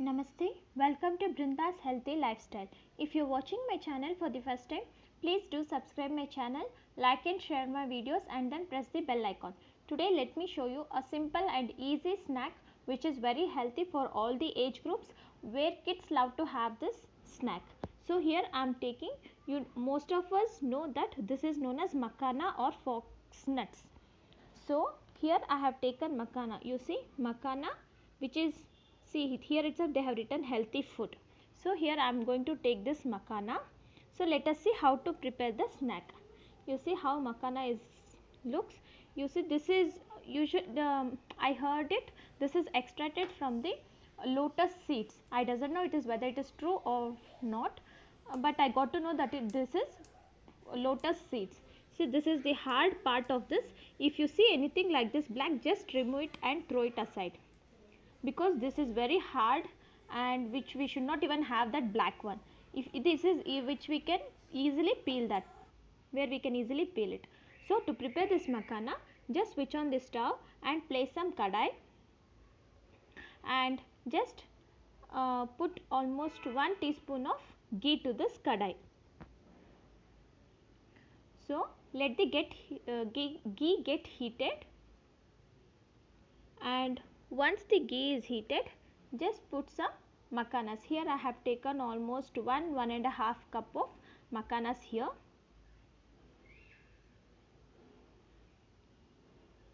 Namaste, welcome to Brinda's Healthy Lifestyle. If you're watching my channel for the first time, please do subscribe my channel, like and share my videos and then press the bell icon. Today let me show you a simple and easy snack which is very healthy for all the age groups where kids love to have this snack. So here I am taking, most of us know that this is known as makhana or fox nuts. So here I have taken makhana. You see makhana, which is, see here itself they have written healthy food. So here I am going to take this makhana. So let us see how to prepare the snack. You see how makhana is looks. You see this is I heard it. This is extracted from the lotus seeds. I doesn't know it is whether it is true or not, but I got to know that this is lotus seeds. See, this is the hard part of this. If you see anything like this black, just remove it and throw it aside, because this is very hard and which we should not even have that black one. If this is which we can easily peel, that where we can easily peel it. So to prepare this makhana, just switch on the stove and place some kadai and just put almost 1 teaspoon of ghee to this kadai. So let the ghee get heated, and once the ghee is heated, just put some makhanas. Here I have taken almost 1.5 cup of makhanas here.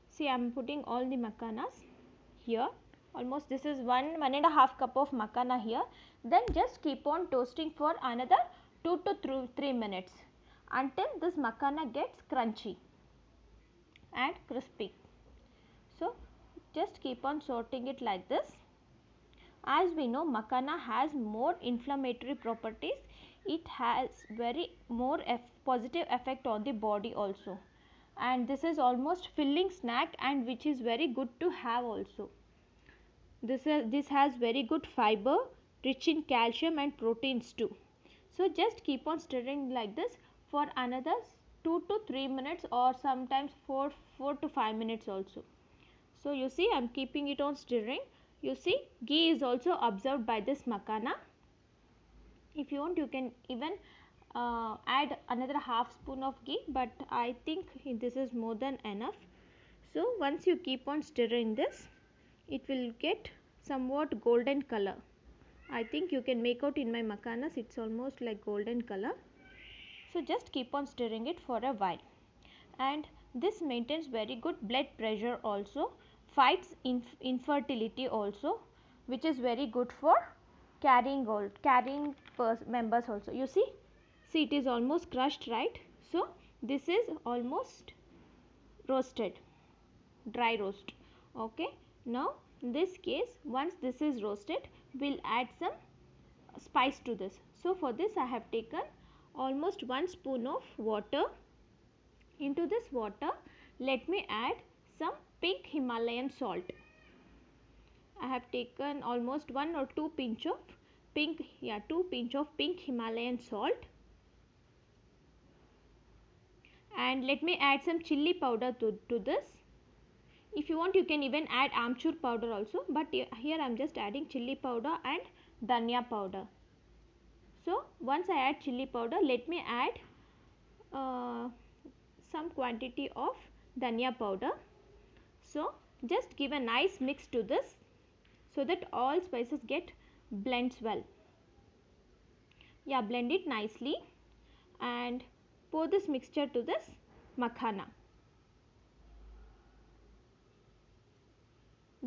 See, I am putting all the makhanas here. Almost this is 1.5 cup of makhana here. Then just keep on toasting for another 2 to 3 minutes until this makhana gets crunchy and crispy. So just keep on sorting it like this. As we know, makhana has more inflammatory properties. It has very more positive effect on the body also, and this is almost filling snack and which is very good to have also. This has very good fiber, rich in calcium and proteins too. So just keep on stirring like this for another 2 to 3 minutes or sometimes 4 to 5 minutes also. So you see I am keeping it on stirring. You see ghee is also absorbed by this makhana. If you want, you can even add another half spoon of ghee, but I think this is more than enough. So once you keep on stirring this, it will get somewhat golden color. I think you can make out in my makhanas, it's almost like golden color. So just keep on stirring it for a while, and this maintains very good blood pressure also, fights infertility also, which is very good for carrying members also. You see it is almost crushed, right? So this is almost roasted, dry roast. Okay, now in this case, once this is roasted, we'll add some spice to this. So for this I have taken almost 1 spoon of water. Into this water, let me add some pink Himalayan salt. I have taken almost 1 or 2 pinch of pink Himalayan salt, and let me add some chilli powder to this. If you want, you can even add amchur powder also, but here I am just adding chilli powder and dhania powder. So once I add chilli powder, let me add some quantity of dhania powder. So just give a nice mix to this so that all spices get blends well. Yeah, blend it nicely and pour this mixture to this makhana.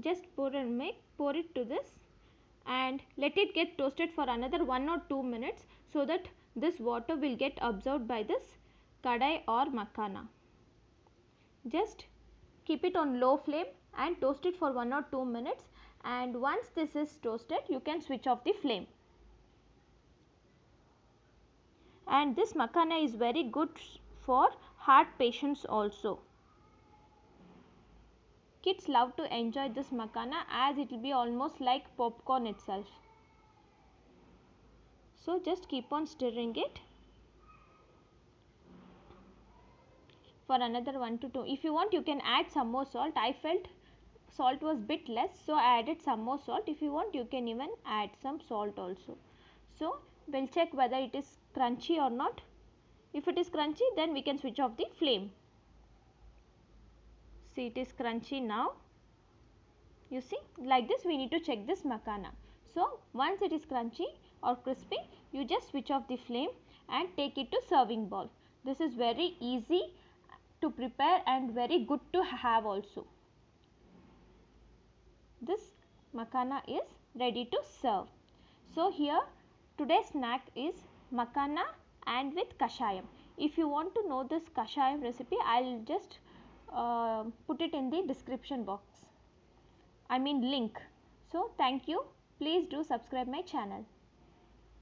Just pour it to this and let it get toasted for another 1 or 2 minutes so that this water will get absorbed by this kadai or makhana. Just keep it on low flame and toast it for 1 or 2 minutes, and once this is toasted, you can switch off the flame. And this makhana is very good for heart patients also. Kids love to enjoy this makhana as it will be almost like popcorn itself. So just keep on stirring it for another 1 to 2. If you want, you can add some more salt. I felt salt was bit less, so I added some more salt. If you want, you can even add some salt also. So we'll check whether it is crunchy or not. If it is crunchy, then we can switch off the flame. See, it is crunchy now. You see, like this we need to check this makana. So once it is crunchy or crispy, you just switch off the flame and take it to serving bowl. This is very easy to prepare and very good to have also. This makana is ready to serve. So here today's snack is makana and with kashayam. If you want to know this kashayam recipe, I will just put it in the description box. I mean link. So thank you. Please do subscribe my channel.